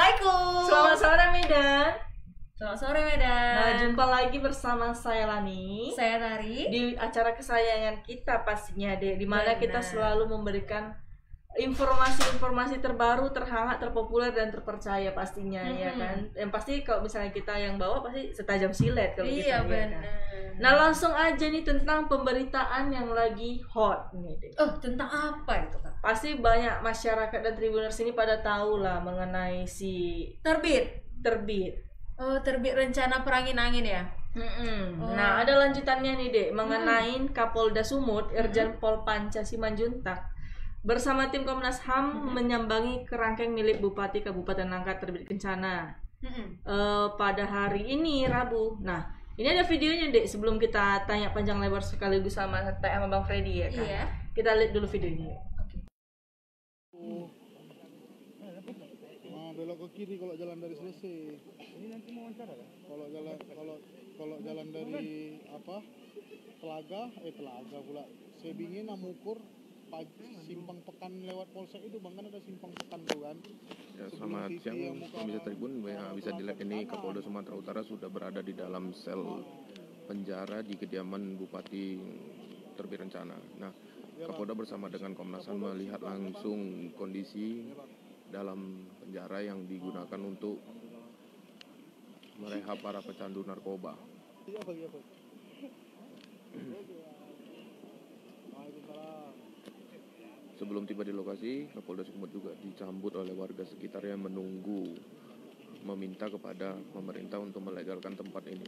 Assalamualaikum. Selamat sore Medan. Selamat sore Medan. Nah, jumpa lagi bersama saya Lani. Saya Tari. Di acara kesayangan kita pastinya, Dek, di mana kita selalu memberikan informasi-informasi terbaru, terhangat, terpopuler dan terpercaya pastinya, ya kan. Yang pasti kalau misalnya kita yang bawa pasti setajam silet kalau Iya, kita benar. kan. Nah, langsung aja nih tentang pemberitaan yang lagi hot nih, Dek. Oh, tentang apa itu, Kak? Pasti banyak masyarakat dan tribuners ini pada tahu lah mengenai si Terbit. Oh, terbit rencana perangin-angin ya? Oh. Nah, ada lanjutannya nih, Dek, mengenai Kapolda Sumut, Irjen Pol Panca Simanjuntak bersama tim Komnas HAM menyambangi kerangkeng milik Bupati Kabupaten Langkat terbit kencana pada hari ini Rabu. Nah, ini ada videonya, Dek, sebelum kita tanya panjang lebar sekaligus sama Bang Freddy, ya kan? Iya. Kita lihat dulu videonya. Belok ke kiri kalau jalan dari selesai. Ini nanti mau wawancara kan? Kalau jalan dari apa? Telaga pula. Sebingin Namukur simpang Pekan lewat Polsek itu Bang, kan ada simpang Pekan tuh kan. Ya, selamat siang pemirsa Tribun. Bisa dilihat ini Kapolda Sumatera Utara sudah berada di dalam sel penjara di kediaman Bupati terbit rencana. Nah, Kapolda bersama dengan Komnas HAM melihat langsung kondisi dalam penjara yang digunakan untuk merehab para pecandu narkoba. Sebelum tiba di lokasi, Kapolda Sumut juga disambut oleh warga sekitar yang menunggu, meminta kepada pemerintah untuk melegalkan tempat ini.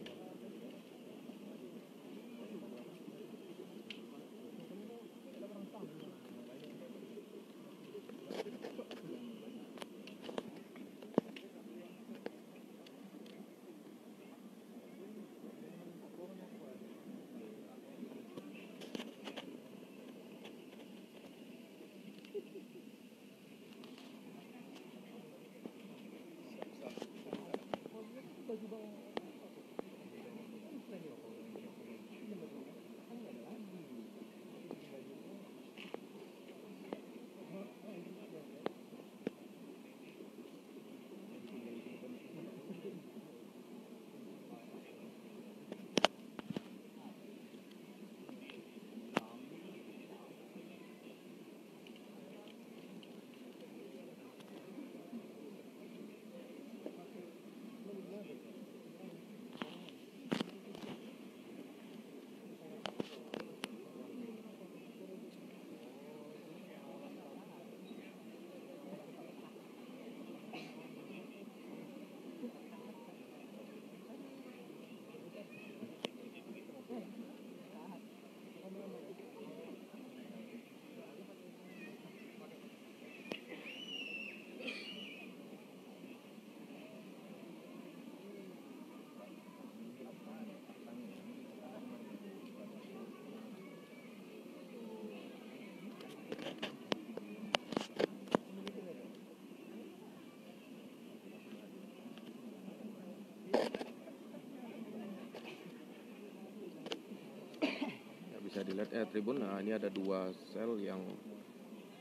Bisa dilihat Tribun, nah ini ada dua sel yang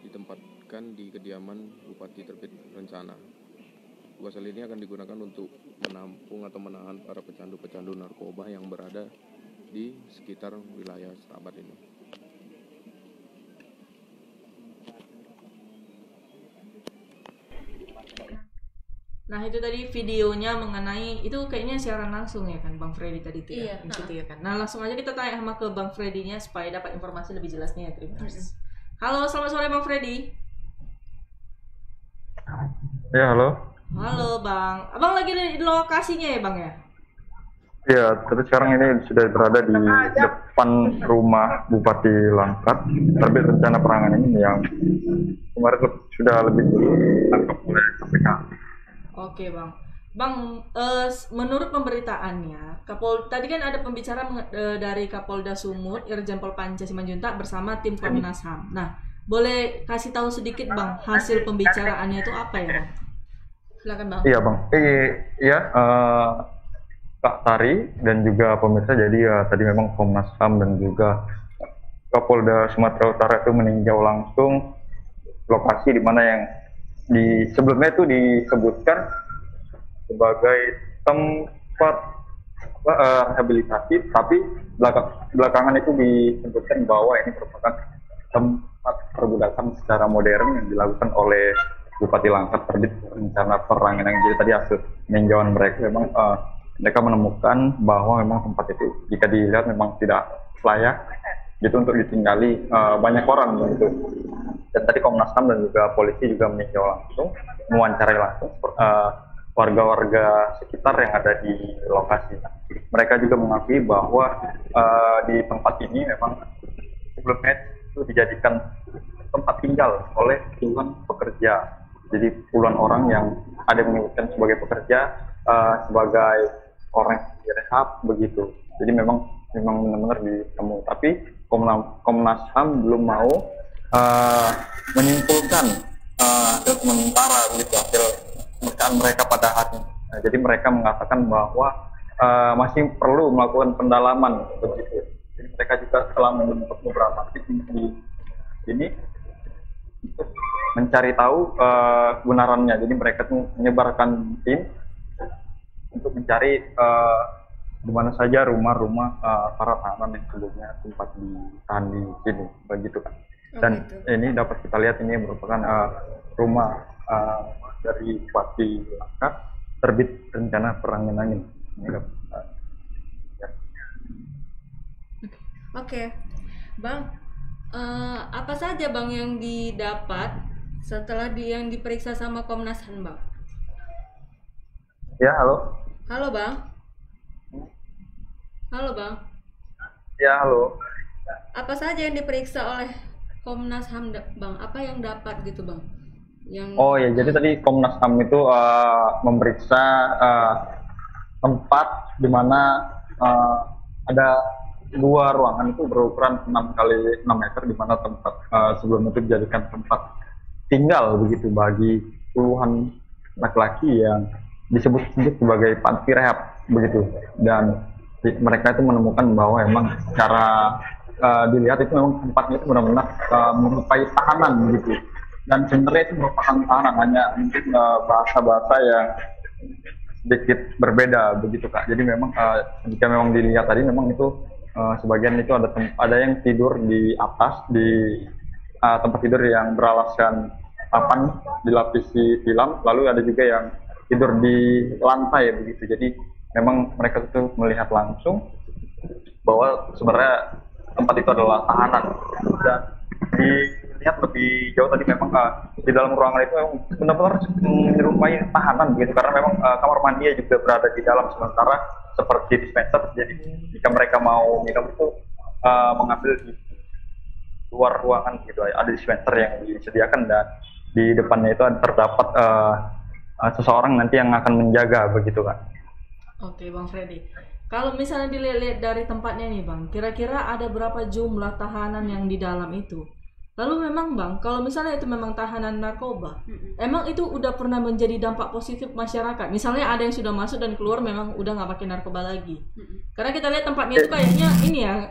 ditempatkan di kediaman Bupati terbit rencana. Dua sel ini akan digunakan untuk menampung atau menahan para pecandu-pecandu narkoba yang berada di sekitar wilayah Stabat ini. Nah, itu tadi videonya mengenai itu kayaknya siaran langsung ya kan Bang Freddy tadi itu ya. Iya. Gitu ya kan. Nah, langsung aja kita tanya sama ke Bang Freddy-nya supaya dapat informasi lebih jelasnya ya, terima kasih. Halo, selamat sore Bang Freddy. Ya, halo. Halo Bang. Abang lagi di lokasinya ya Bang ya? Ya, tapi sekarang ini sudah berada di depan rumah Bupati Langkat terbit rencana perangan ini yang kemarin sudah lebih ditangkap oleh KPK. Oke Bang. Bang, menurut pemberitaannya, tadi kan ada pembicara dari Kapolda Sumut, Irjen Pol Panca Simanjuntak bersama tim Komnas HAM. Nah, boleh kasih tahu sedikit Bang, hasil pembicaraannya itu apa ya Bang? Silakan Bang. Iya Bang, Kak Tari dan juga pemirsa, jadi ya tadi memang Komnas HAM dan juga Kapolda Sumatera Utara itu meninjau langsung lokasi di mana yang sebelumnya itu disebutkan sebagai tempat rehabilitasi, tapi belakangan itu disebutkan bahwa ini merupakan tempat perbudakan secara modern yang dilakukan oleh Bupati Langkat terbit rencana Perangin-Angin. Jadi tadi hasil meninjauan mereka memang mereka menemukan bahwa memang tempat itu jika dilihat memang tidak layak gitu untuk ditinggali banyak orang gitu. Dan tadi Komnas HAM dan juga polisi juga meninjau langsung, mewawancarai langsung warga-warga sekitar yang ada di lokasi. Mereka juga mengakui bahwa di tempat ini memang sebelumnya itu dijadikan tempat tinggal oleh puluhan pekerja. Jadi puluhan orang yang ada menyebutkan sebagai pekerja, sebagai orang yang direhab begitu. Jadi memang benar-benar ditemu. Tapi Komnas HAM belum mau menyimpulkan sementara begitu hasil pemeriksaan mereka pada hari ini. Nah, jadi mereka mengatakan bahwa masih perlu melakukan pendalaman begitu. Jadi mereka juga telah membentuk beberapa tim di sini untuk mencari tahu kebenarannya. Jadi mereka tuh menyebarkan tim untuk mencari di mana saja rumah-rumah para tahanan yang sebelumnya sempat ditahan di sini, begitu kan. Dan ini dapat kita lihat ini merupakan rumah dari Bupati Langkat terbit rencana Perangin-Angin. Oke, Bang, apa saja Bang yang didapat setelah yang diperiksa sama Komnas HAM, Bang? Ya, halo. Halo, Bang. Halo, Bang. Ya, halo. Apa saja yang diperiksa oleh Komnas HAM, Bang? Apa yang dapat gitu, Bang? Oh ya, jadi tadi Komnas HAM itu memeriksa tempat di mana ada dua ruangan itu berukuran 6 kali 6 meter, di mana tempat sebelum itu dijadikan tempat tinggal begitu bagi puluhan laki-laki yang disebut-sebut sebagai panti rehab begitu. Dan mereka itu menemukan bahwa memang secara dilihat itu memang tempatnya itu benar-benar menyerupai tahanan begitu. Dan sebenarnya itu merupakan tahanan, hanya mungkin bahasa-bahasa yang sedikit berbeda begitu Kak. Jadi memang jika memang dilihat tadi memang itu sebagian itu ada yang tidur di atas di tempat tidur yang beralaskan papan dilapisi tilam, lalu ada juga yang tidur di lantai begitu. Jadi memang mereka itu melihat langsung bahwa sebenarnya tempat itu adalah tahanan. Dan dilihat lebih jauh tadi memang di dalam ruangan itu memang benar-benar menyerupai tahanan begitu, karena memang kamar mandi juga berada di dalam, sementara seperti dispenser. Jadi jika mereka mau minum itu mengambil di luar ruangan gitu, ada dispenser yang disediakan, dan di depannya itu terdapat seseorang nanti yang akan menjaga begitu kan. Oke Bang Freddy, kalau misalnya dilihat dari tempatnya nih Bang, kira-kira ada berapa jumlah tahanan yang di dalam itu? Lalu memang Bang, kalau misalnya itu memang tahanan narkoba, emang itu udah pernah menjadi dampak positif masyarakat? Misalnya ada yang sudah masuk dan keluar memang udah nggak pakai narkoba lagi. Karena kita lihat tempatnya itu kayaknya ini ya,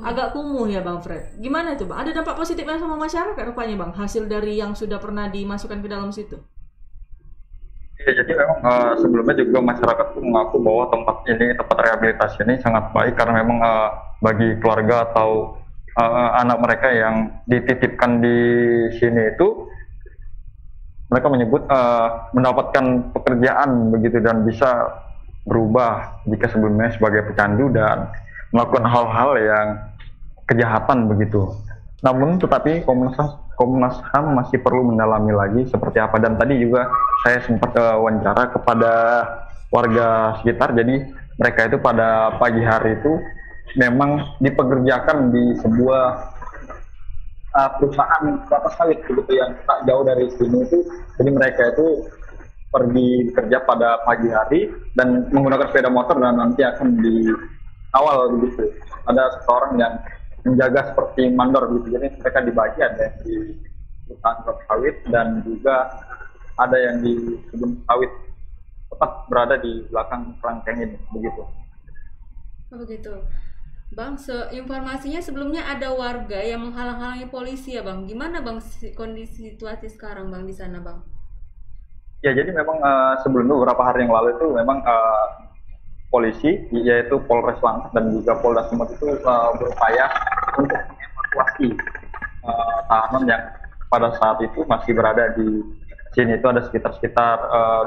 agak kumuh ya Bang Fred. Gimana itu Bang? Ada dampak positifnya sama masyarakat rupanya Bang, hasil dari yang sudah pernah dimasukkan ke dalam situ? Ya, jadi memang sebelumnya juga masyarakat itu mengaku bahwa tempat rehabilitasi ini sangat baik, karena memang bagi keluarga atau anak mereka yang dititipkan di sini itu, mereka menyebut mendapatkan pekerjaan begitu, dan bisa berubah jika sebelumnya sebagai pecandu dan melakukan hal-hal yang kejahatan begitu. Namun tetapi Komnas HAM masih perlu mendalami lagi seperti apa. Dan tadi juga saya sempat wawancara kepada warga sekitar. Jadi mereka itu pada pagi hari itu memang dipekerjakan di sebuah perusahaan kelapa sawit begitu yang tak jauh dari sini itu. Jadi mereka itu pergi bekerja pada pagi hari dan menggunakan sepeda motor, dan nanti akan dikawal begitu. Ada seseorang yang menjaga seperti mandor gitu. Jadi mereka dibagi, ada yang di hutan kelapa sawit dan juga ada yang di kebun sawit, tepat berada di belakang kerangkeng ini begitu. Oh begitu. Bang, informasinya sebelumnya ada warga yang menghalang-halangi polisi ya Bang. Gimana Bang kondisi situasi sekarang Bang di sana Bang? Ya, jadi memang sebelum itu beberapa hari yang lalu itu memang polisi yaitu Polres Langkat dan juga Polda Sumut itu berupaya untuk mengevakuasi tahanan yang pada saat itu masih berada di sini. Itu ada sekitar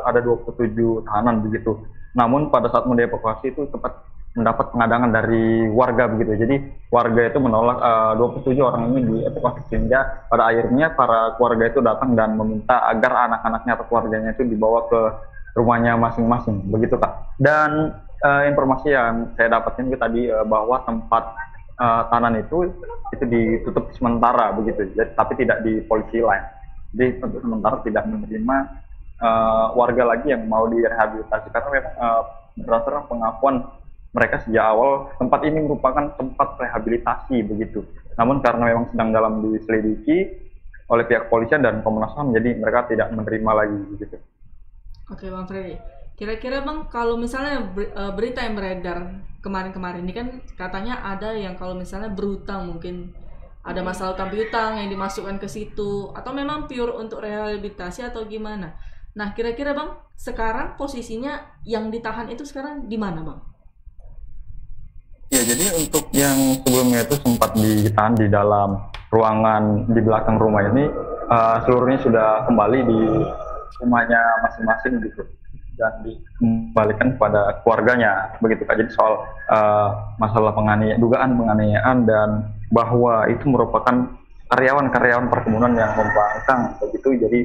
ada 27 tahanan begitu. Namun pada saat mau dievakuasi itu cepat mendapat pengadangan dari warga begitu. Jadi warga itu menolak 27 orang ini dievakuasi, sehingga pada akhirnya para keluarga itu datang dan meminta agar anak-anaknya atau keluarganya itu dibawa ke rumahnya masing-masing begitu Kak. Dan informasi yang saya dapatkan itu tadi bahwa tempat tahanan itu ditutup sementara begitu, tapi tidak di polisi lain. Jadi untuk sementara tidak menerima warga lagi yang mau direhabilitasi, karena memang berdasarkan pengakuan mereka sejak awal tempat ini merupakan tempat rehabilitasi begitu. Namun karena memang sedang dalam diselidiki oleh pihak kepolisian dan Komnas HAM, jadi mereka tidak menerima lagi begitu. Oke Bang Freddy, kira-kira Bang kalau misalnya berita yang beredar kemarin-kemarin ini kan katanya ada yang kalau misalnya berhutang, mungkin ada masalah utang piutang yang dimasukkan ke situ, atau memang pure untuk rehabilitasi atau gimana? Nah kira-kira Bang sekarang posisinya yang ditahan itu sekarang di mana Bang? Ya, jadi untuk yang sebelumnya itu sempat ditahan di dalam ruangan di belakang rumah ini, seluruhnya sudah kembali di rumahnya masing-masing gitu, dan dikembalikan kepada keluarganya begitu Kak. Jadi soal masalah dugaan penganiayaan dan bahwa itu merupakan karyawan perkebunan yang membangkang begitu, jadi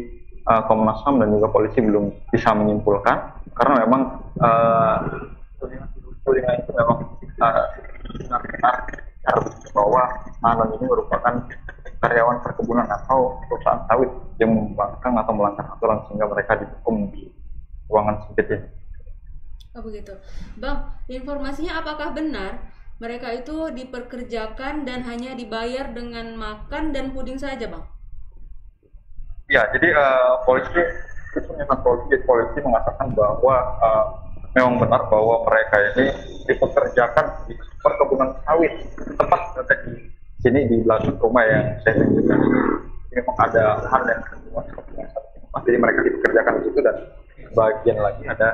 Komnas HAM dan juga polisi belum bisa menyimpulkan, karena memang tudingan itu memang benar-benar bahwa tahanan ini merupakan karyawan perkebunan atau perusahaan sawit yang membangkang atau melanggar aturan, sehingga mereka dihukum di ruangan sempit ini. Oh begitu, Bang. Informasinya apakah benar mereka itu diperkerjakan dan hanya dibayar dengan makan dan puding saja, Bang? Ya, jadi polisi mengatakan bahwa memang benar bahwa mereka ini dipekerjakan di perkebunan sawit, tepat berada di sini di belakang rumah yang saya tunjukkan. Memang ada hal yang jadi mereka dipekerjakan di situ, dan sebagian lagi ada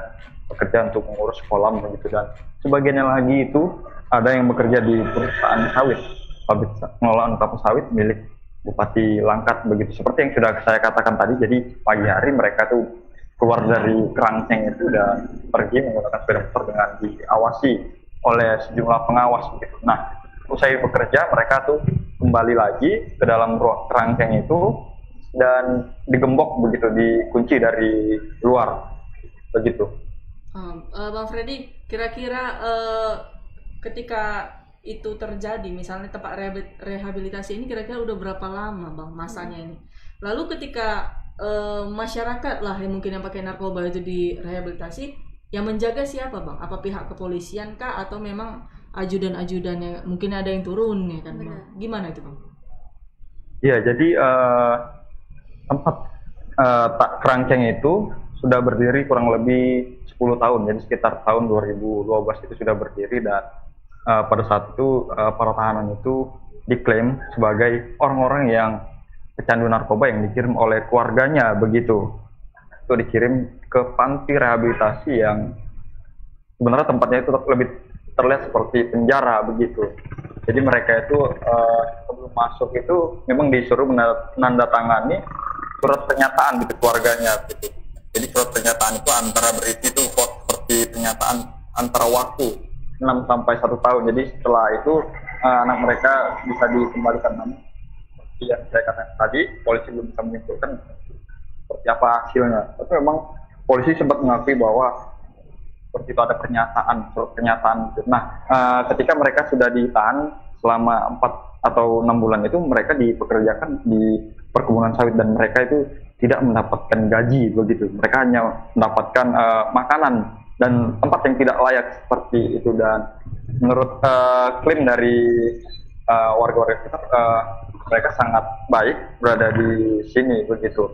pekerjaan untuk mengurus kolam begitu, dan sebagiannya lagi itu ada yang bekerja di perusahaan sawit, pabrik pengelolaan kelapa sawit milik Bupati Langkat begitu. Seperti yang sudah saya katakan tadi, jadi pagi hari mereka tuh keluar dari kerangkeng itu dan pergi menggunakan sepeda motor dengan diawasi oleh sejumlah pengawas begitu. Nah, usai bekerja mereka tuh kembali lagi ke dalam ruang kerangkeng itu dan digembok begitu, dikunci dari luar begitu. Bang Freddy, kira-kira ketika itu terjadi, misalnya tempat rehabilitasi ini kira-kira udah berapa lama Bang masanya ini? Lalu ketika masyarakat lah yang mungkin yang pakai narkoba itu direhabilitasi, yang menjaga siapa Bang? Apa pihak kepolisian kah, atau memang ajudan-ajudannya mungkin ada yang turun ya kan Bang? Gimana itu Bang? Ya, jadi tempat kerangkeng itu sudah berdiri kurang lebih 10 tahun, jadi sekitar tahun 2012 itu sudah berdiri, dan pada saat itu para tahanan itu diklaim sebagai orang-orang yang pecandu narkoba yang dikirim oleh keluarganya begitu. Itu dikirim ke panti rehabilitasi yang sebenarnya tempatnya itu lebih terlihat seperti penjara begitu. Jadi mereka itu sebelum masuk itu memang disuruh menandatangani surat pernyataan gitu keluarganya gitu. Jadi surat pernyataan itu antara berisi itu seperti pernyataan antara waktu 6 sampai 1 tahun. Jadi setelah itu anak mereka bisa dikembalikan. Namun seperti yang saya katakan tadi, polisi belum bisa menyimpulkan seperti apa hasilnya. Tapi memang polisi sempat mengakui bahwa seperti itu ada surat pernyataan. Nah, ketika mereka sudah ditahan selama 4 atau 6 bulan itu, mereka dipekerjakan di perkebunan sawit dan mereka itu tidak mendapatkan gaji begitu. Mereka hanya mendapatkan makanan dan tempat yang tidak layak seperti itu. Dan menurut klaim dari warga-warga kita, mereka sangat baik berada di sini begitu.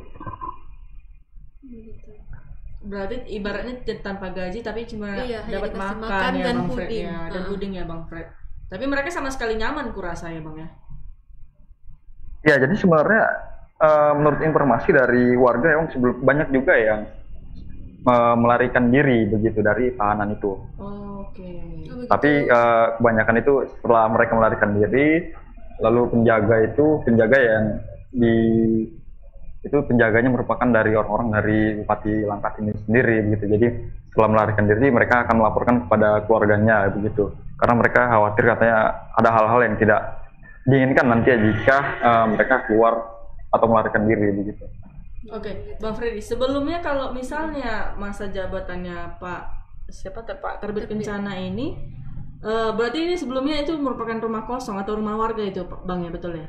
Berarti ibaratnya tanpa gaji tapi cuma dapat makan ya dan Bang Fred puding. ya, dan puding ya Bang Fred. Tapi mereka sama sekali nyaman kurasa ya Bang ya. Ya, jadi sebenarnya menurut informasi dari warga yang banyak juga yang melarikan diri begitu dari tahanan itu. Oke. Tapi kebanyakan itu setelah mereka melarikan diri, lalu penjaga yang itu penjaganya merupakan dari orang-orang dari Bupati Langkat ini sendiri begitu. Jadi setelah melarikan diri mereka akan melaporkan kepada keluarganya begitu. Karena mereka khawatir katanya ada hal-hal yang tidak diinginkan nanti jika mereka keluar atau melarikan diri begitu. Oke, Bang Freddy, sebelumnya kalau misalnya masa jabatannya Pak Terbit Kencana ini, berarti ini sebelumnya itu merupakan rumah kosong atau rumah warga itu, Bang, ya, betul ya?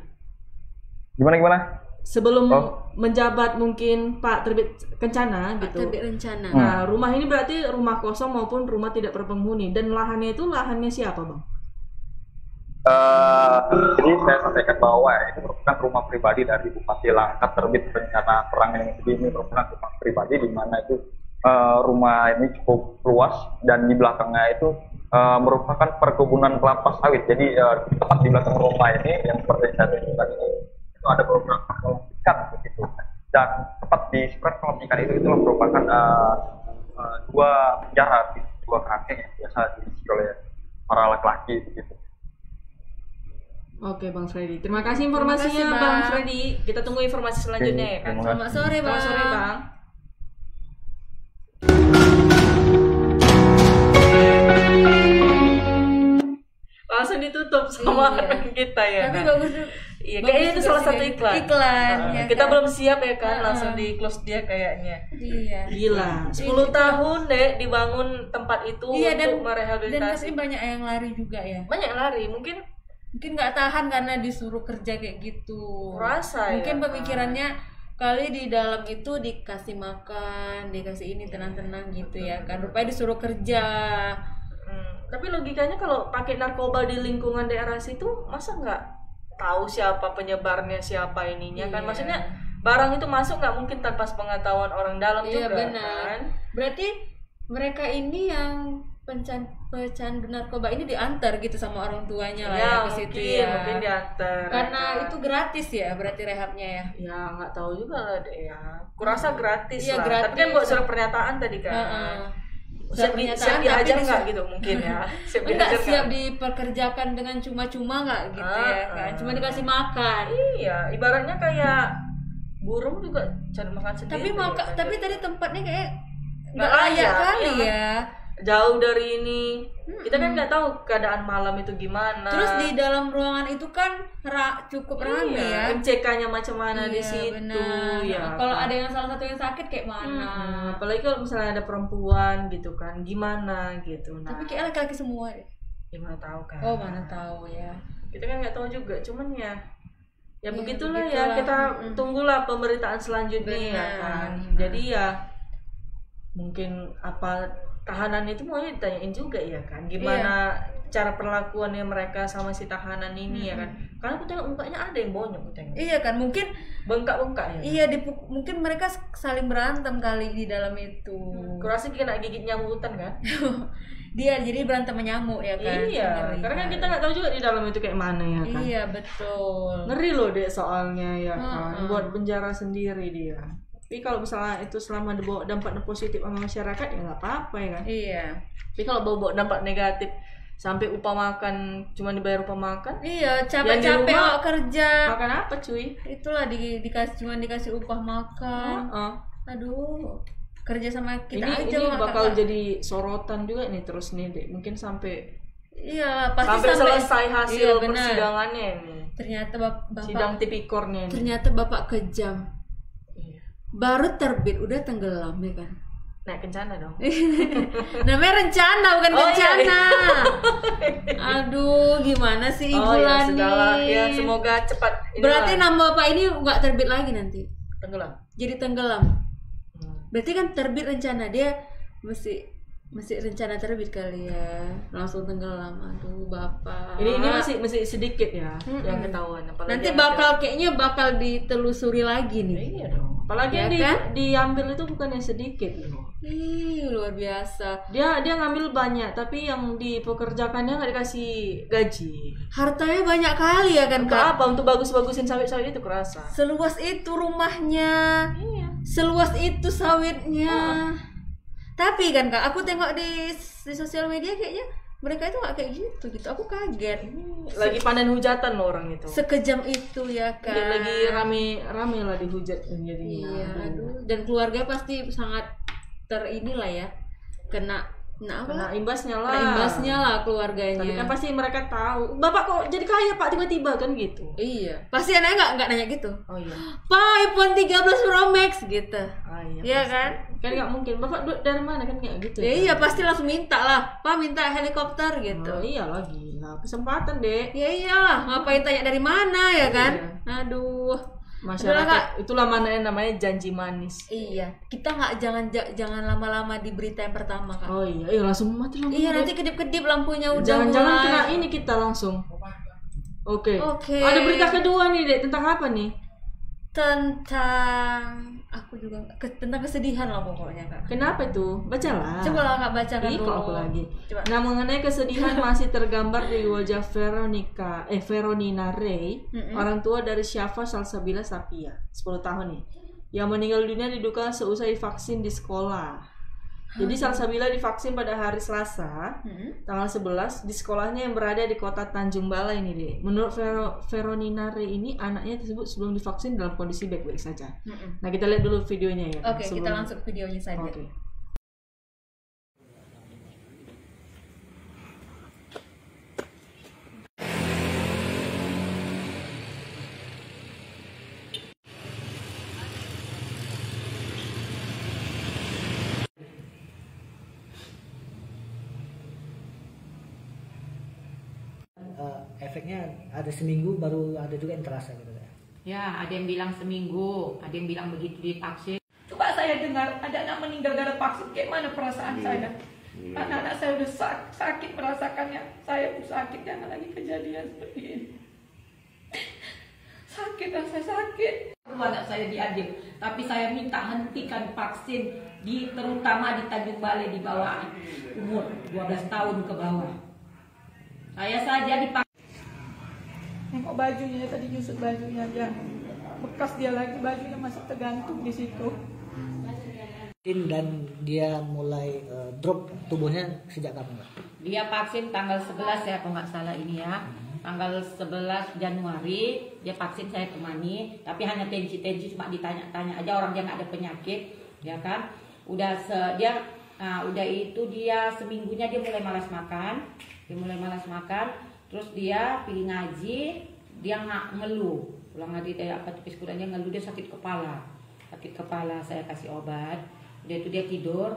Gimana? Sebelum menjabat mungkin Pak Terbit Kencana gitu. Terbit Rencana. Nah, rumah ini berarti rumah kosong maupun rumah tidak berpenghuni, dan lahannya itu lahannya siapa, Bang? Jadi saya sampaikan bahwa itu merupakan rumah pribadi dari Bupati Langkat Terbit Rencana Perang ini. Jadi ini merupakan rumah pribadi di mana itu rumah ini cukup luas dan di belakangnya itu merupakan perkebunan kelapa sawit. Jadi tepat di belakang rumah ini yang seperti saya tunjukkan ini itu ada beberapa kolam ikan begitu. Dan tepat di sekitar kolam ikan itu merupakan dua penjara, dua kerangkeng yang biasa diisi oleh para laki-laki begitu. Oke, Bang Freddy. Terima kasih informasinya, Bang Freddy. Kita tunggu informasi selanjutnya ya kan. Selamat sore, Bang. Selamat sore, Bang. Langsung ditutup sama kita ya. Tapi kan? bagus. Iya, kayaknya itu salah satu iklan. Ya, kita kan? belum siap ya kan, langsung di close dia kayaknya. Iya. Gila, 10 tahun deh dibangun tempat itu untuk merehabilitasi. Dan pasti banyak yang lari juga ya. Banyak lari, mungkin nggak tahan karena disuruh kerja kayak gitu. Rasa mungkin ya, pemikirannya kali di dalam itu dikasih makan, dikasih ini tenang-tenang gitu ya kan. Rupanya disuruh kerja. Tapi logikanya kalau pakai narkoba di lingkungan daerah situ, masa nggak tahu siapa penyebarnya, siapa ininya kan? Maksudnya barang itu masuk nggak mungkin tanpa pengetahuan orang dalam juga benar. Kan? Berarti mereka ini yang pecandu narkoba ini diantar gitu sama orang tuanya lah ya ke situ ya. Mungkin diantar. Karena itu gratis ya berarti rehabnya ya. Ya nggak tahu juga lah deh ya. Kurasa gratis lah. Gratis. Tapi kan buat surat pernyataan tadi kan. Siap dihajar nggak gitu mungkin ya. Siap dipekerjakan dengan cuma-cuma nggak gitu ya kan. Cuma dikasih makan. Iya, ibaratnya kayak burung juga cari makan sendiri. Tapi tadi tempatnya kayak nggak layak kali ya. Jauh dari ini, kita kan nggak tahu keadaan malam itu gimana. Terus di dalam ruangan itu kan cukup ramai ya. MCK-nya macam mana di situ ya. Kalau ada yang salah satu yang sakit kayak mana? Apalagi kalau misalnya ada perempuan gitu kan, gimana gitu. Nah, tapi kayak laki-laki semua deh. Ya mana tahu kan. Oh mana tahu ya. Kita kan nggak tahu juga, cuman ya begitulah ya. Kita tunggulah pemberitaan selanjutnya ya kan. Jadi ya mungkin apa tahanan itu mau ditanyain juga ya kan, gimana cara perlakuannya mereka sama si tahanan ini ya kan, karena aku tengok mukanya ada yang bonyok aku tengok. Iya kan, mungkin bengkak-bengkak ya. Iya, mungkin mereka saling berantem kali di dalam itu. Kurasa kena gigit nyamutan kan. Dia jadi berantem nyamuk ya kan. Iya, karena kan kita nggak tahu juga di dalam itu kayak mana ya kan. Iya betul. Ngeri loh deh soalnya ya kan, buat penjara sendiri dia. Tapi kalau misalnya itu selama dibawa dampak positif sama masyarakat ya nggak apa-apa ya kan. Iya. Tapi kalau bawa dampak negatif sampai upah makan cuma dibayar upah makan. Iya, capek-capek kerja. Makan apa cuy? Itulah cuma dikasih upah makan. Aduh, kerja sama kita ini bakal jadi sorotan juga nih terus nih Dek. Mungkin sampai pasti sampai selesai hasil persidangannya nih. Ternyata bapak sidang tipikornya nih. Ternyata bapak kejam. Baru terbit udah tenggelam ya kan. Naik kencana dong. Namanya rencana bukan kencana. Iya. Aduh, gimana sih Ibu Lani? Ya, semoga cepat. Berarti nama bapak ini nggak terbit lagi nanti. Tenggelam. Jadi tenggelam. Berarti kan terbit rencana, dia masih rencana terbit kali ya, langsung tenggelam. Aduh bapak. Ini masih sedikit ya yang ketahuan. Apalagi nanti kayaknya bakal ditelusuri lagi nih. Iya dong. Apalagi ya yang kan? diambil itu bukan yang sedikit loh. Luar biasa. Dia ngambil banyak, tapi yang dipekerjakannya nggak dikasih gaji. Hartanya banyak kali ya kan, Kak? Kak? Apa untuk bagus-bagusin sawit-sawit itu kerasa. Seluas itu rumahnya. Iya. Seluas itu sawitnya. Tapi kan Kak, aku tengok di sosial media kayaknya mereka itu nggak kayak gitu. Aku kaget. Lagi panen hujatan loh orang itu. Sekejam itu ya kan. Lagi rame lah dihujat jadinya. Iya, aduh. Dan keluarga pasti sangat inilah ya, kena imbasnya lah. Kena imbasnya lah keluarganya. Tapi kan pasti mereka tahu, Bapak kok jadi kaya Pak tiba-tiba kan gitu. Iya. Pasti anaknya nggak nanya gitu. Oh iya. Pak, iPhone 13 Pro Max gitu. Iya. Iya kan? Kan nggak mungkin. Bapak dari mana kan kayak gitu. Ya, iya pasti langsung minta lah. Pak minta helikopter gitu. Oh iya lah gila. Kesempatan deh. Ya iyalah, ngapain tanya dari mana ya kan? Iya. Aduh. Masyarakat itulah namanya janji manis. Iya, kita nggak jangan lama-lama di berita yang pertama kan. Oh iya, langsung mati lampu. Iya, nanti kedip-kedip lampunya udah Jangan-jangan mulai. kena ini kita langsung. Oke. Oke. Ada berita kedua nih, Dek, tentang apa nih? Tentang aku juga tentang kesedihan lah pokoknya Kak. Kenapa itu? Bacalah. Coba lah Kak bacakan Ih, dulu. kok aku lagi. Coba. Nah, mengenai kesedihan masih tergambar di wajah Veronina Ray, orang tua dari Syafa Salsabila Sapia, 10 tahun nih, yang meninggal dunia diduga seusai vaksin di sekolah. Jadi Salsabila divaksin pada hari Selasa, tanggal 11 di sekolahnya yang berada di kota Tanjung Balai ini deh. Menurut Veronina Ray ini, anaknya tersebut sebelum divaksin dalam kondisi baik-baik saja. Nah, kita lihat dulu videonya ya. Oke, kita langsung ke videonya saja. Oke. Efeknya ada seminggu baru ada juga yang terasa gitu ya. Ya, ada yang bilang seminggu, ada yang bilang begitu divaksin. Coba saya dengar ada anak meninggal gara vaksin, kayak mana perasaan saya? Anak-anak saya udah sakit merasakannya, saya pun sakit, jangan lagi kejadian seperti ini. Sakit, saya sakit. Anak saya diadil, tapi saya minta hentikan vaksin terutama di Tanjung Balai di bawah umur 12 tahun ke bawah. Saya saja divaksin. Nengok bajunya tadi, nyusut bajunya aja, bekas dia lagi, bajunya masih tergantung di situ. Dan dia mulai drop tubuhnya sejak kapan? Dia vaksin tanggal 11 ya, kalau nggak salah ini ya. Tanggal 11 Januari dia vaksin, saya temani, tapi hanya tensi cuma ditanya-tanya aja, orang dia nggak ada penyakit, ya kan? Udah itu dia seminggunya dia mulai malas makan, terus dia pergi ngaji, dia ngeluh, pulang ngaji kayak apa tipis kurang, dia ngeluh, dia sakit kepala, saya kasih obat, dia tidur,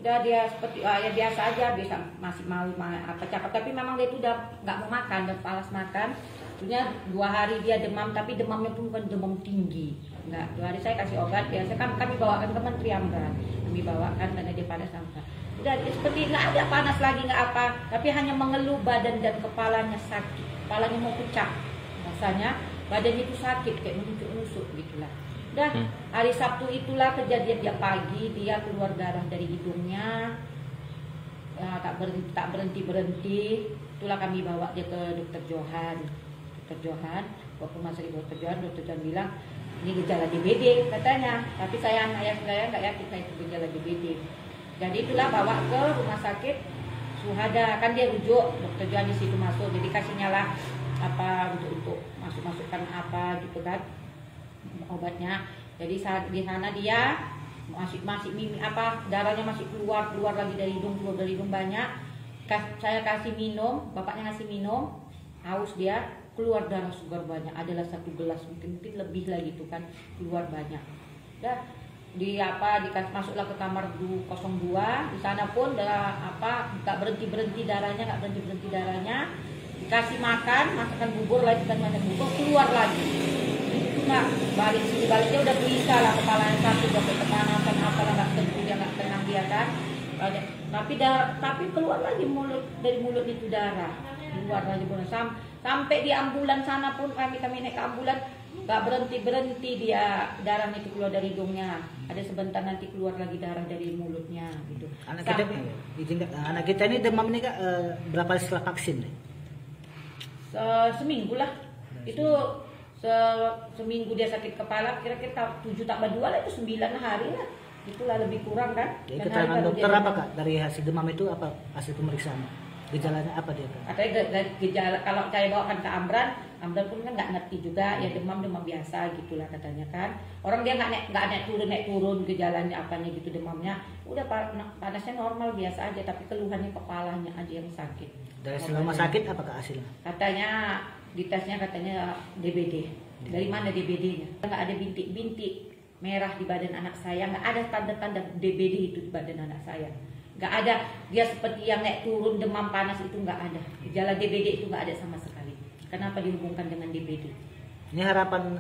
udah dia seperti ya biasa aja, masih mau apa cakap, tapi memang dia itu udah nggak mau makan, udah malas makan. Punya 2 hari dia demam, tapi demamnya pun bukan demam tinggi, enggak. 2 hari saya kasih obat, biasa kan kami bawakan ke Menteri Amran, karena dia panas sampai. Udah seperti nggak ada panas lagi, nggak apa, tapi hanya mengeluh badan dan kepalanya sakit, kepalanya mau pecah, rasanya badannya itu sakit kayak menusuk gitulah. Udah hari Sabtu itulah kejadian, dia pagi dia keluar darah dari hidungnya, tak berhenti, itulah kami bawa dia ke Dokter Johan. Waktu masuk Dokter Johan bilang ini gejala DBD katanya, tapi saya nggak yakin saya itu gejala DBD. Jadi itulah bawa ke rumah sakit Suhada, kan dia rujuk, Dokter Johan di situ masuk, jadi kasihnya lah apa untuk masukkan apa gitu kan obatnya. Jadi saat di sana dia masih darahnya masih keluar lagi dari hidung, banyak. Saya kasih minum, bapaknya ngasih minum, haus dia, keluar darah sugar banyak, adalah 1 gelas mungkin lebih lagi tuh kan, keluar banyak. Dah masuklah ke kamar 02, di sana pun nggak berhenti darahnya, dikasih makan bubur lagi, kan makan bubur, keluar lagi. Nah, baliknya udah gelisah lah, kepalanya sakit, udah kepanasan apalah, nggak tenang dia kan. Tapi keluar lagi dari mulut itu darah, keluar lagi sampai di ambulan sana pun kami naik ke ambulan, nggak berhenti dia, darahnya itu keluar dari hidungnya, ada sebentar nanti keluar lagi darah dari mulutnya gitu. Anak kita ini demam ini Kak, berapa setelah vaksin? Seminggu lah. Itu seminggu dia sakit kepala, kira-kira 7 tambah 2 lah, itu 9 hari lah. itulah lebih kurang kan. Jadi Dan keterangan hari baru dokter dia apa demam. Kak? Dari hasil demam itu apa hasil pemeriksaan? Gejalanya apa dia Kak? Katanya gejala kalau saya bawakan ke Amran pun kan nggak ngerti juga, ya demam biasa gitulah katanya kan. Orang dia nggak naik turun gejalanya apanya gitu, demamnya udah panasnya normal biasa aja, tapi keluhannya kepalanya aja yang sakit. Dari hasil rumah sakit apakah hasilnya? Katanya di tesnya katanya DBD. Dari mana DBD-nya? Nggak ada bintik-bintik merah di badan anak saya, nggak ada tanda-tanda DBD itu di badan anak saya. Nggak ada dia seperti yang naik turun demam panas itu, nggak ada. Gejala DBD itu nggak ada sama sekali. Kenapa dihubungkan dengan DBD? Ini harapan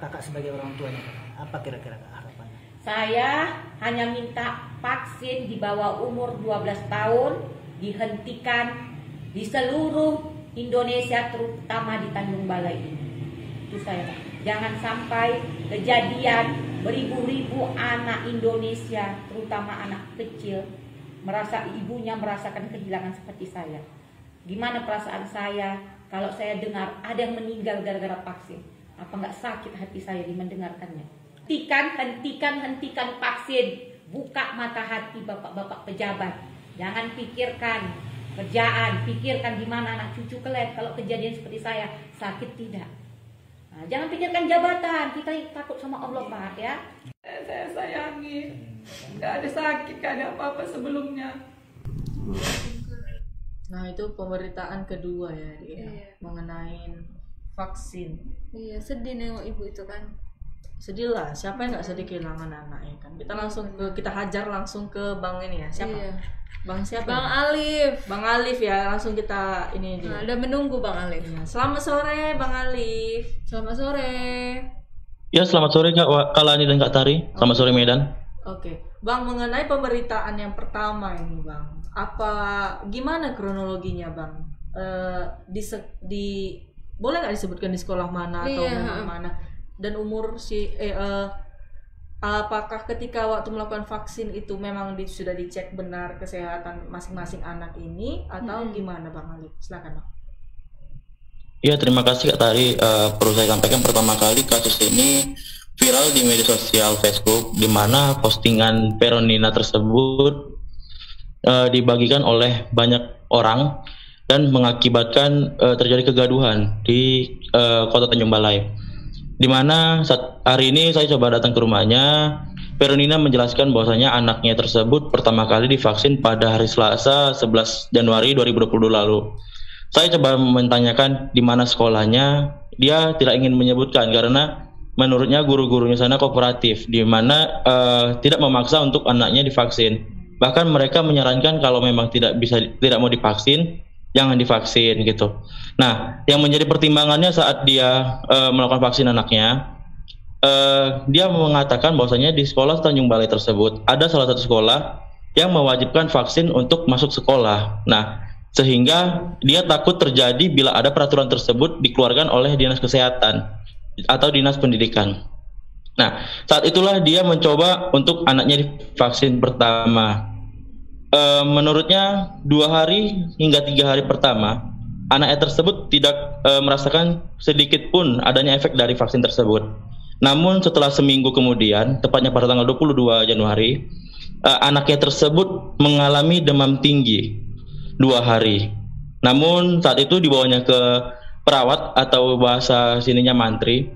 kakak sebagai orang tuanya, apa kira-kira harapannya? Saya hanya minta vaksin di bawah umur 12 tahun dihentikan di seluruh Indonesia, terutama di Tanjung Balai ini. Itu saya Pak. Jangan sampai kejadian beribu-ribu anak Indonesia, terutama anak kecil, merasa ibunya merasakan kehilangan seperti saya. Gimana perasaan saya kalau saya dengar ada yang meninggal gara-gara vaksin? Apa nggak sakit hati saya di mendengarkannya? Hentikan vaksin. Buka mata hati bapak-bapak pejabat. Jangan pikirkan kerjaan, pikirkan di mana anak cucu kalian kalau kejadian seperti saya, sakit tidak. Nah, jangan pikirkan jabatan, kita takut sama Allah Pak ya. Saya sayangi, nggak ada sakit, nggak ada apa-apa sebelumnya. Nah itu pemberitaan kedua ya dia, Iya. mengenai vaksin. Iya, sedih nengok ibu itu kan. Sedih lah, siapa yang nggak sedih kehilangan anaknya kan. Kita hajar langsung ke bang ini ya, siapa? Iya. Bang siapa? Bang Alif. Bang Alif ya, langsung kita ini dia. Nah, ada menunggu Bang Alif. Ya, selamat sore Bang Alif. Selamat sore. Ya, selamat sore Kak Kalani dan Kak Tari. Selamat sore Medan. Oke, Bang, mengenai pemberitaan yang pertama ini Bang, gimana kronologinya Bang? Boleh nggak disebutkan di sekolah mana atau Iya. memang mana? Dan umur apakah ketika waktu melakukan vaksin itu memang sudah dicek benar kesehatan masing-masing anak ini atau gimana Bang Alif? Silakan Bang. Ya, terima kasih Kak Tari. Perlu saya sampaikan pertama kali kasus ini viral di media sosial Facebook, di mana postingan Veronina tersebut dibagikan oleh banyak orang dan mengakibatkan terjadi kegaduhan di Kota Tanjung Balai. Di mana saat hari ini saya coba datang ke rumahnya, Veronina menjelaskan bahwasanya anaknya tersebut pertama kali divaksin pada hari Selasa 11 Januari 2022 lalu. Saya coba menanyakan di mana sekolahnya, dia tidak ingin menyebutkan karena menurutnya guru-gurunya sana kooperatif, di mana tidak memaksa untuk anaknya divaksin. Bahkan mereka menyarankan kalau memang tidak mau divaksin, jangan divaksin gitu. Nah, yang menjadi pertimbangannya saat dia melakukan vaksin anaknya, dia mengatakan bahwasanya di sekolah Tanjung Balai tersebut ada salah satu sekolah yang mewajibkan vaksin untuk masuk sekolah. Nah, sehingga dia takut terjadi bila ada peraturan tersebut dikeluarkan oleh dinas kesehatan atau dinas pendidikan. Nah, saat itulah dia mencoba untuk anaknya divaksin pertama. Menurutnya 2 hari hingga 3 hari pertama, anaknya tersebut tidak merasakan sedikit pun adanya efek dari vaksin tersebut. Namun setelah seminggu kemudian, tepatnya pada tanggal 22 Januari, anaknya tersebut mengalami demam tinggi 2 hari. Namun saat itu dibawanya ke perawat atau bahasa sininya mantri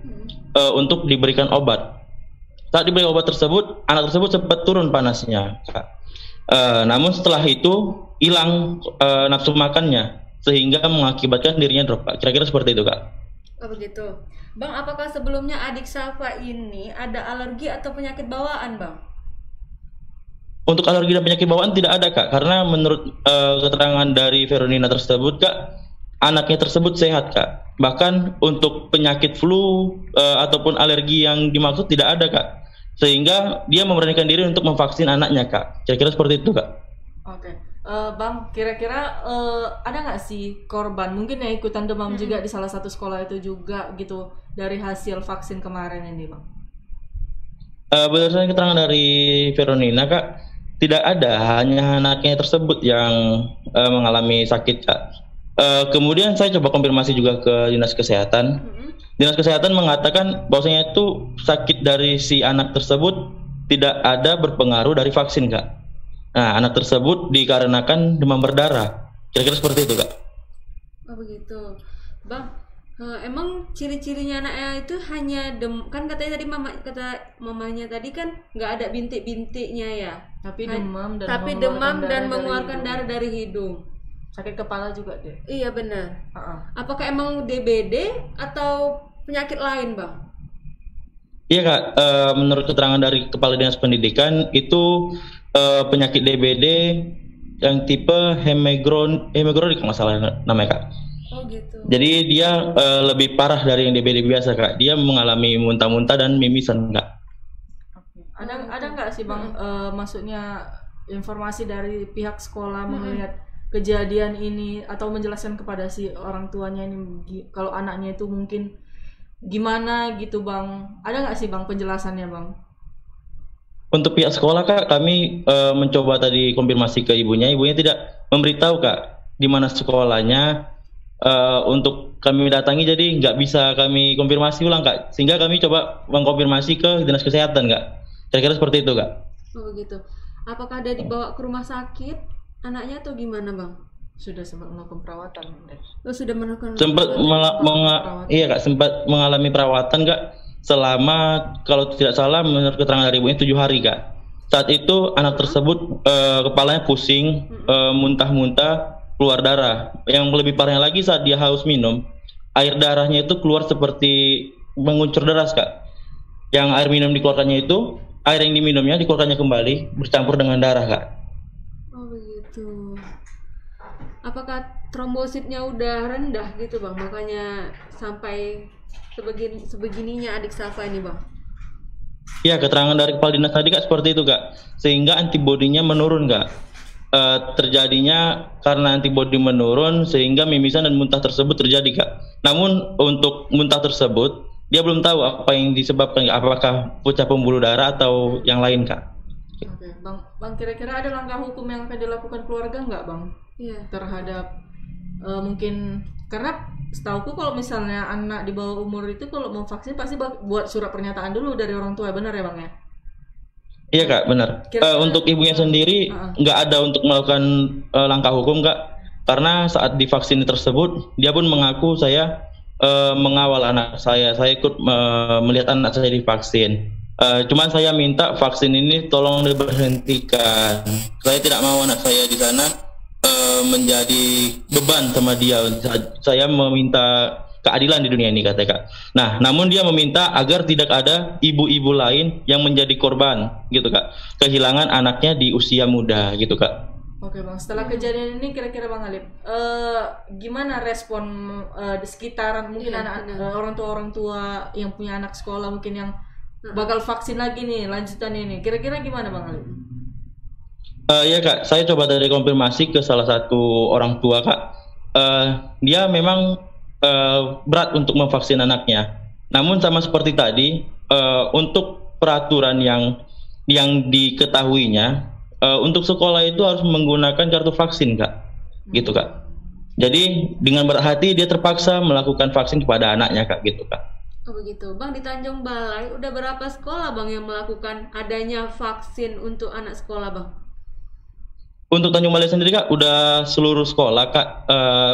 untuk diberikan obat. Saat diberi obat tersebut, anak tersebut sempat turun panasnya, Kak. Namun setelah itu hilang nafsu makannya sehingga mengakibatkan dirinya drop, Kak. Kira-kira seperti itu, Kak. Oh begitu. Bang, apakah sebelumnya adik Safa ini ada alergi atau penyakit bawaan, Bang? Untuk alergi dan penyakit bawaan tidak ada, Kak, karena menurut keterangan dari Veronina tersebut, Kak, anaknya tersebut sehat, Kak. Bahkan untuk penyakit flu ataupun alergi yang dimaksud tidak ada, Kak. Sehingga dia memberanikan diri untuk memvaksin anaknya, Kak. Kira-kira seperti itu, Kak. Oke. Bang, kira-kira ada nggak sih korban mungkin yang ikutan demam juga di salah satu sekolah itu juga gitu dari hasil vaksin kemarin ini, Bang? Berdasarkan keterangan dari Veronina, Kak, tidak ada, hanya anaknya tersebut yang mengalami sakit, Kak. Kemudian saya coba konfirmasi juga ke dinas kesehatan. Dinas kesehatan mengatakan bahwasanya itu sakit dari si anak tersebut tidak ada berpengaruh dari vaksin, Kak. Nah, anak tersebut dikarenakan demam berdarah. Kira-kira seperti itu, Kak. Oh begitu, Bang. Emang ciri-cirinya anaknya itu hanya kan katanya tadi kata mamanya tadi kan nggak ada bintik-bintiknya ya. Tapi demam dan mengeluarkan darah dari hidung. Sakit kepala juga deh. Iya benar. Apakah emang DBD atau penyakit lain, Bang? Iya, Kak. Menurut keterangan dari Kepala Dinas Pendidikan itu penyakit DBD yang tipe hemoglobinuria kalau nggak salah namanya, Kak. Oh gitu. Jadi dia lebih parah dari yang DBD biasa, Kak. Dia mengalami muntah-muntah dan mimisan, Kak. Ada nggak sih, Bang, maksudnya informasi dari pihak sekolah melihat kejadian ini atau menjelaskan kepada si orang tuanya ini kalau anaknya itu mungkin gimana gitu, Bang? Ada nggak sih, Bang, penjelasannya, Bang? Untuk pihak sekolah, Kak, kami mencoba tadi konfirmasi ke ibunya. Ibunya tidak memberitahu, Kak, di mana sekolahnya. Untuk kami datangi, jadi nggak bisa kami konfirmasi ulang, Kak. Sehingga kami coba mengkonfirmasi ke Dinas Kesehatan, Kak. Kira-kira seperti itu, Kak. Oh begitu. Apakah ada dibawa ke rumah sakit anaknya atau gimana, Bang? Sudah sempat melakukan perawatan. Oh, sudah melakukan iya, Kak, sempat mengalami perawatan, Kak, selama kalau tidak salah menurut keterangan dari ibunya 7 hari, Kak. Saat itu anak tersebut kepalanya pusing, muntah-muntah, keluar darah. Yang lebih parahnya lagi saat dia haus minum, air darahnya itu keluar seperti menguncur deras, Kak. Yang air minum dikeluarkannya itu, air yang diminumnya dikeluarkannya kembali bercampur dengan darah, Kak. Oh begitu. Apakah trombositnya udah rendah gitu, Bang? Makanya sampai sebegininya adik Safa ini, Bang? Iya, keterangan dari Kepala Dinas tadi, Kak, seperti itu, Kak. Sehingga antibodinya menurun, Kak. Terjadinya karena antibodi menurun sehingga mimisan dan muntah tersebut terjadi, Kak. Namun untuk muntah tersebut dia belum tahu apa yang disebabkan, apakah pecah pembuluh darah atau yang lain, Kak. Oke, Bang, kira-kira ada langkah hukum yang akan dilakukan keluarga nggak, Bang? Iya. Terhadap mungkin karena setauku kalau misalnya anak di bawah umur itu kalau mau vaksin pasti buat surat pernyataan dulu dari orang tua, benar ya, Bang ya? Iya, Kak, benar. Untuk ibunya sendiri nggak ada untuk melakukan langkah hukum, Kak, karena saat divaksin tersebut dia pun mengaku saya mengawal anak saya ikut melihat anak saya divaksin. Cuman saya minta vaksin ini tolong diberhentikan. Saya tidak mau anak saya di sana menjadi beban sama dia. Saya meminta keadilan di dunia ini, katanya, Kak. Nah, namun dia meminta agar tidak ada ibu-ibu lain yang menjadi korban, gitu, Kak, kehilangan anaknya di usia muda, gitu, Kak. Oke, Bang, setelah kejadian ini kira-kira Bang Alip, gimana respon di sekitaran mungkin orang tua yang punya anak sekolah mungkin yang bakal vaksin lagi nih lanjutan ini, kira-kira gimana, Bang Alip? Iya, Kak, saya coba dari konfirmasi ke salah satu orang tua, Kak. Dia memang berat untuk memvaksin anaknya. Namun sama seperti tadi, untuk peraturan yang diketahuinya, untuk sekolah itu harus menggunakan kartu vaksin, Kak. Gitu, Kak. Jadi dengan berat hati dia terpaksa melakukan vaksin kepada anaknya, Kak, gitu, Kak. Oh begitu, Bang. Di Tanjung Balai udah berapa sekolah, Bang, yang melakukan adanya vaksin untuk anak sekolah, Bang? Untuk Tanjung Balai sendiri, Kak, udah seluruh sekolah, Kak,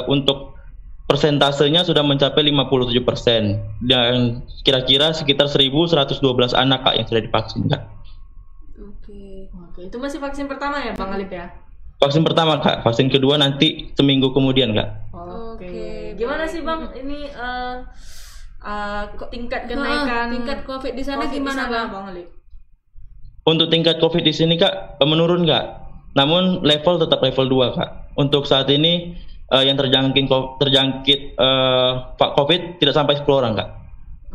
untuk persentasenya sudah mencapai 57%, dan kira-kira sekitar 1.112 anak, Kak, yang sudah divaksin, Kak. Oke, itu masih vaksin pertama ya, Bang Alip ya? Vaksin pertama, Kak. Vaksin kedua nanti seminggu kemudian, Kak. Oke. Gimana sih, Bang, ini tingkat kenaikan tingkat COVID di sana gimana, Bang Alip? Untuk tingkat COVID di sini, Kak, menurun, Kak. Namun level tetap level 2, Kak. Untuk saat ini yang terjangkit COVID tidak sampai 10 orang, Kak.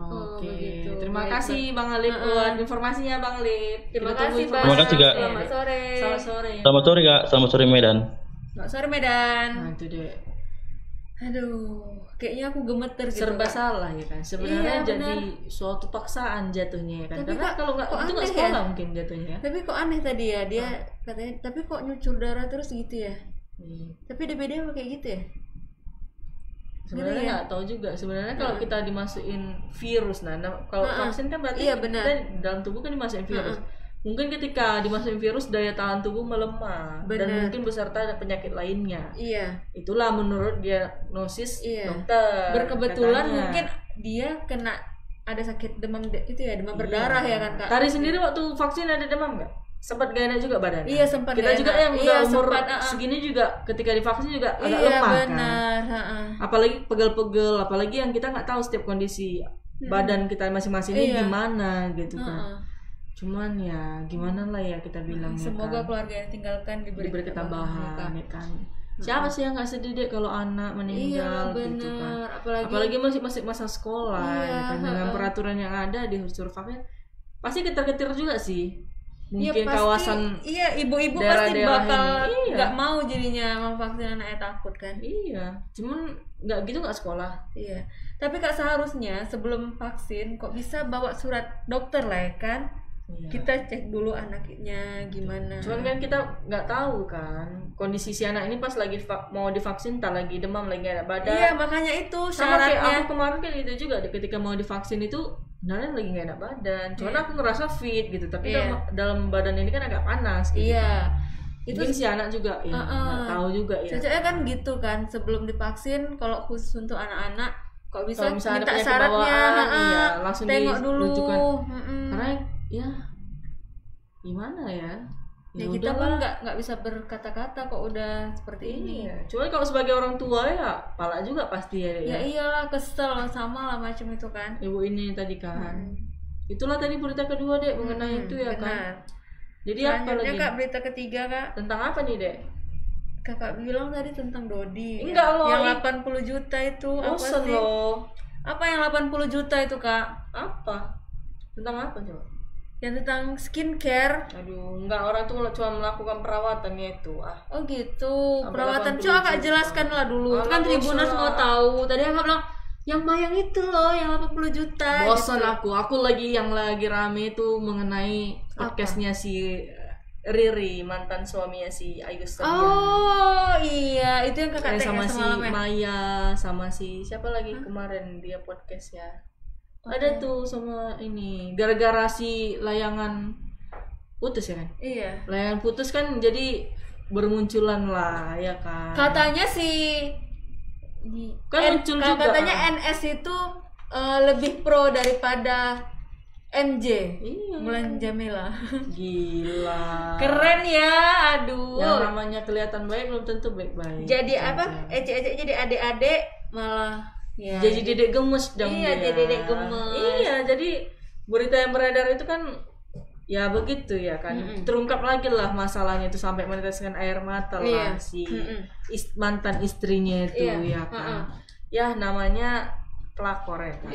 Oke. Terima kasih, Bang Alip, buat informasinya, Bang Alip. Terima kasih, Bang. Terima kasih, Kak. Selamat sore. Selamat sore. Selamat sore, Kak. Selamat sore, Medan. Selamat sore, Medan. Nah, itu deh. Aduh, kayaknya aku gemeter gitu. Serba salah ya kan. Sebenarnya Iya, jadi suatu paksaan jatuhnya ya kan. Tapi karena kalau nggak itu nggak sekolah mungkin jatuhnya ya. Tapi kok aneh tadi ya, dia katanya tapi kok nyucur darah terus gitu ya. Tapi DBD kayak gitu ya. Sebenarnya nggak tahu juga. Sebenarnya kalau kita dimasukin virus, kalau vaksin kan berarti iya, benar. kita dalam tubuh kan dimasukin virus. mungkin ketika dimasukin virus daya tahan tubuh melemah dan mungkin beserta penyakit lainnya. Iya. Itulah menurut diagnosis dokter. Berkebetulan katanya. mungkin dia kena ada sakit demam itu ya, demam berdarah ya kan Kak. Tari sendiri waktu vaksin ada demam nggak? Sempat gak enak juga badan? Iya sempat. Kita juga enak. yang udah umur sempat, segini juga ketika divaksin juga agak lemah benar. kan. Apalagi pegel-pegel, apalagi yang kita nggak tahu setiap kondisi badan kita masing-masing ini gimana gitu kan. Cuman ya gimana lah ya kita bilang semoga kan. Keluarga yang tinggalkan diberi ketabahan ya kan. Siapa sih yang nggak sedih deh kalau anak meninggal gitu kan. Apalagi masih masa sekolah ya kan. Dengan peraturan yang ada di vaksin pasti ketar-ketir juga sih. Mungkin pasti, kawasan ibu-ibu pasti bakal nggak mau jadinya memvaksin anaknya, takut kan. Cuman nggak gitu nggak sekolah. Tapi Kak seharusnya sebelum vaksin kok bisa bawa surat dokter lah ya kan. Kita cek dulu anaknya gimana. Cuman kan kita nggak tahu kan kondisi si anak ini pas lagi mau divaksin, tak lagi demam, lagi ada badan. Makanya itu syaratnya. Sama kayak aku kemarin kan itu juga ketika mau divaksin itu beneran lagi nggak enak badan. Cuman aku ngerasa fit gitu, tapi dalam badan ini kan agak panas. Gitu itu si anak juga ya nggak tahu juga ya. Cocoknya kan gitu kan sebelum divaksin kalau khusus untuk anak-anak kok bisa minta ada syaratnya langsung tengok dulu. Karena ya gimana ya kita pun nggak bisa berkata-kata kok udah seperti ini. Cuman kalau sebagai orang tua ya pala juga pasti ya iyalah kesel sama lah macam itu kan ibu ini tadi kan. Itulah tadi berita kedua Dek mengenai itu ya kan. Jadi apa lagi Kak berita ketiga Kak tentang apa nih Dek? Kakak bilang tadi tentang Dodi enggak loh yang 80 juta itu apa sih apa yang 80 juta itu Kak? Apa tentang apa coba? Yang tentang skincare. Aduh, enggak, orang tuh cuma melakukan perawatannya itu. Oh gitu. Sampai perawatan. Coba Kak jelaskan lah dulu. Itu kan Tribuners mau tahu. Tadi Kakak bilang yang mayang itu loh, yang 80 juta. Bosan gitu. Aku yang lagi rame itu mengenai podcastnya si Riri, mantan suaminya si Ayu Setiawan. Oh iya, itu yang Kakak sama si Maya, sama si siapa lagi kemarin dia podcastnya. Ada tuh sama ini gara-gara si layangan putus ya kan? Iya. Layangan putus kan jadi bermunculan lah ya kan. Katanya si kan muncul juga. Katanya NS itu lebih pro daripada MJ. Mulan Jamila. Gila. Keren ya, aduh. Yang namanya kelihatan baik belum tentu baik-baik. Jadi apa? Ece-ece jadi adik-adik malah. Ya, jadi dedek gemes dong. Jadi dedek gemes. Jadi berita yang beredar itu kan ya begitu ya kan. Terungkap lagi lah masalahnya itu sampai meneteskan air mata lah si mantan istrinya itu ya kan. Ya namanya pelakor ya kan.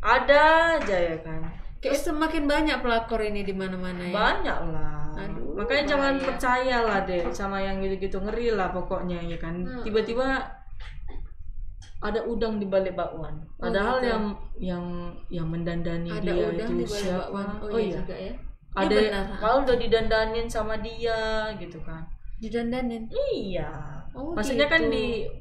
Ada aja ya kan. Kayak semakin banyak pelakor ini di mana-mana ya. Banyak lah. Aduh, makanya jangan percaya lah deh sama yang gitu-gitu, ngeri lah pokoknya ya kan. Tiba-tiba ada udang di balik bakwan. Padahal gitu. yang mendandani ada dia udang itu di balik siapa? Bakwan. Oh iya juga ya. Ada kalau udah didandanin sama dia gitu kan. Didandanin? Iya. Maksudnya gitu. Kan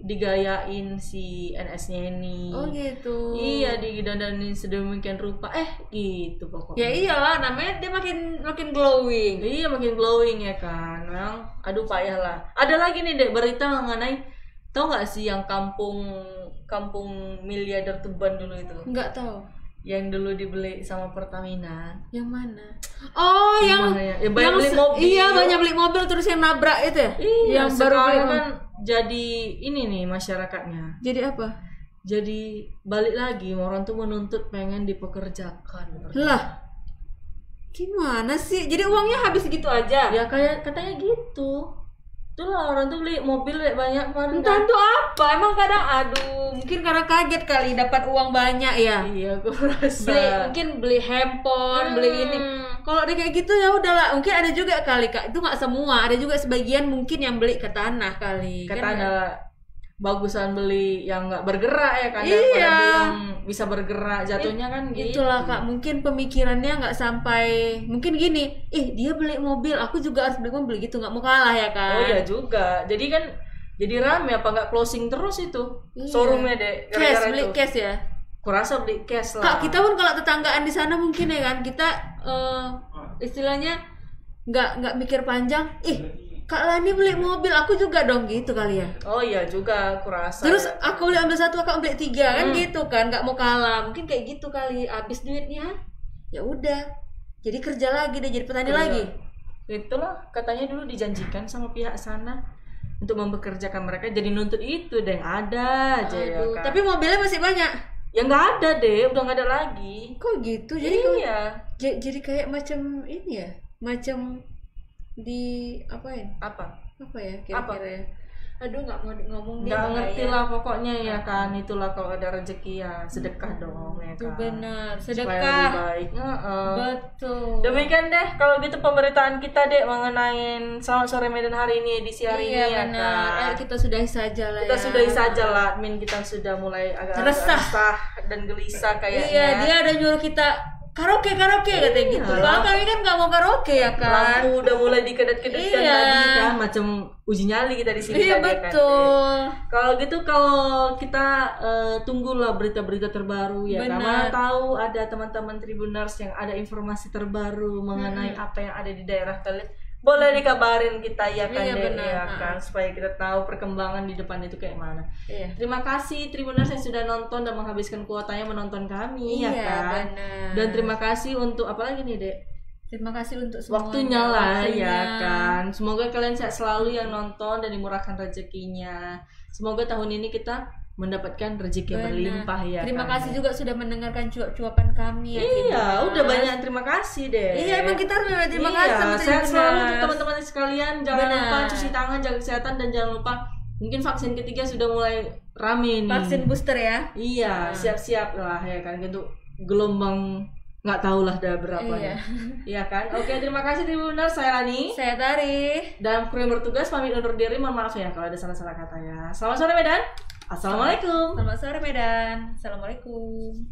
digayain si NS-nya ini. Oh gitu. Iya, didandanin sedemikian rupa. Gitu pokoknya. Ya iyalah, namanya dia makin glowing. Iya, makin glowing ya kan. Memang aduh payah lah. Ada lagi nih Dek berita mengenai, tau nggak sih yang kampung miliarder Tuban dulu itu? Nggak tahu. Yang dulu dibeli sama Pertamina. Yang mana? Oh, yang beli mobil. Iya, banyak beli mobil terus yang nabrak itu ya? Iya, yang baru kan jadi ini nih masyarakatnya. Jadi apa? Jadi balik lagi orang tuh menuntut pengen dipekerjakan. Lah. Gimana sih? Jadi uangnya habis gitu aja? Ya kayak katanya gitu. Itulah orang tuh beli mobil banyak kemarin. Entah itu apa, emang kadang mungkin karena kaget kali dapat uang banyak ya. Iya, gue rasa. Mungkin beli handphone, beli ini. Kalau ada kayak gitu ya udahlah. Mungkin ada juga kali Kak, itu nggak semua. Ada juga sebagian mungkin yang beli ke tanah kali. Ke tanah. Bagusan beli yang nggak bergerak ya kan, iya. Yang bisa bergerak jatuhnya kan gitu. Itulah Kak, mungkin pemikirannya nggak sampai, mungkin gini, dia beli mobil, aku juga harus beli mobil gitu, nggak mau kalah ya kan. Oh iya juga, jadi kan jadi rame apa nggak closing terus itu showroomnya deh. Cash, beli cash ya. Kurasa beli cash lah. Kak, kita pun kalau tetanggaan di sana mungkin ya kan, kita istilahnya nggak mikir panjang. Kak Lani beli mobil, aku juga dong gitu kali ya. Oh iya juga, aku rasa. Terus ya. aku beli ambil 1, kakak beli 3 kan gitu kan, nggak mau kalah. Mungkin kayak gitu kali. Habis duitnya, ya udah. Jadi kerja lagi deh, jadi petani lagi. Itulah katanya dulu dijanjikan sama pihak sana untuk mempekerjakan mereka, jadi nuntut itu deh, ada aja ya kan. Tapi mobilnya masih banyak. Ya nggak ada deh, udah nggak ada lagi. Kok gitu? Jadi iya. Jadi kayak macam ini ya, macam di apain? Apa ya kira-kira ya? Aduh, nggak mau ngomong dia. Nggak ngerti lah pokoknya ya kan. Itulah kalau ada rezeki ya sedekah dong ya kan. Itu benar, sedekah. Supaya lebih baik. Betul. Demikian deh kalau gitu pemberitaan kita deh mengenai Selamat Sore Medan hari ini, edisi hari ini ya kan. Kita sudahi saja lah. Kita sudahi saja lah, admin kita sudah mulai agak resah dan gelisah kayaknya. Iya, dia ada nyuruh kita karaoke katanya gitu. Bang, kami kan nggak mau karaoke ya kan. Lampu udah mulai dikedet-kedetkan lagi kan, macam uji nyali kita di sini. Iya betul. Kalau gitu kalau kita tunggulah berita-berita terbaru ya. Karena tahu ada teman-teman Tribuners yang ada informasi terbaru mengenai apa yang ada di daerah kalian. Boleh dikabarin kita ya kan, kan, supaya kita tahu perkembangan di depan itu kayak mana. Terima kasih Tribuners yang sudah nonton dan menghabiskan kuotanya menonton kami ya kan. Benar. Dan terima kasih untuk apa lagi nih Dek? Terima kasih untuk semuanya. Waktunya lah ya kan. Semoga kalian sehat selalu yang nonton dan dimurahkan rezekinya. Semoga tahun ini kita mendapatkan rezeki yang berlimpah ya. Terima kasih juga sudah mendengarkan cuap-cuapan kami ya. Iya, udah banyak terima kasih deh. Iya, emang kita harus terima kasih sama sehat selalu untuk teman-teman sekalian. Jangan lupa cuci tangan, jaga kesehatan, dan jangan lupa mungkin vaksin ketiga sudah mulai rame nih. Vaksin booster ya. Iya, siap-siap lah ya kan, untuk gelombang nggak tahu lah udah berapa nih. Iya kan. Oke, terima kasih Tribuners. Saya Rani, saya Tari, dan kru yang bertugas pamit undur diri. Mohon maaf ya kalau ada salah-salah katanya. Selamat sore Medan. Assalamualaikum. Selamat sore Medan. Assalamualaikum.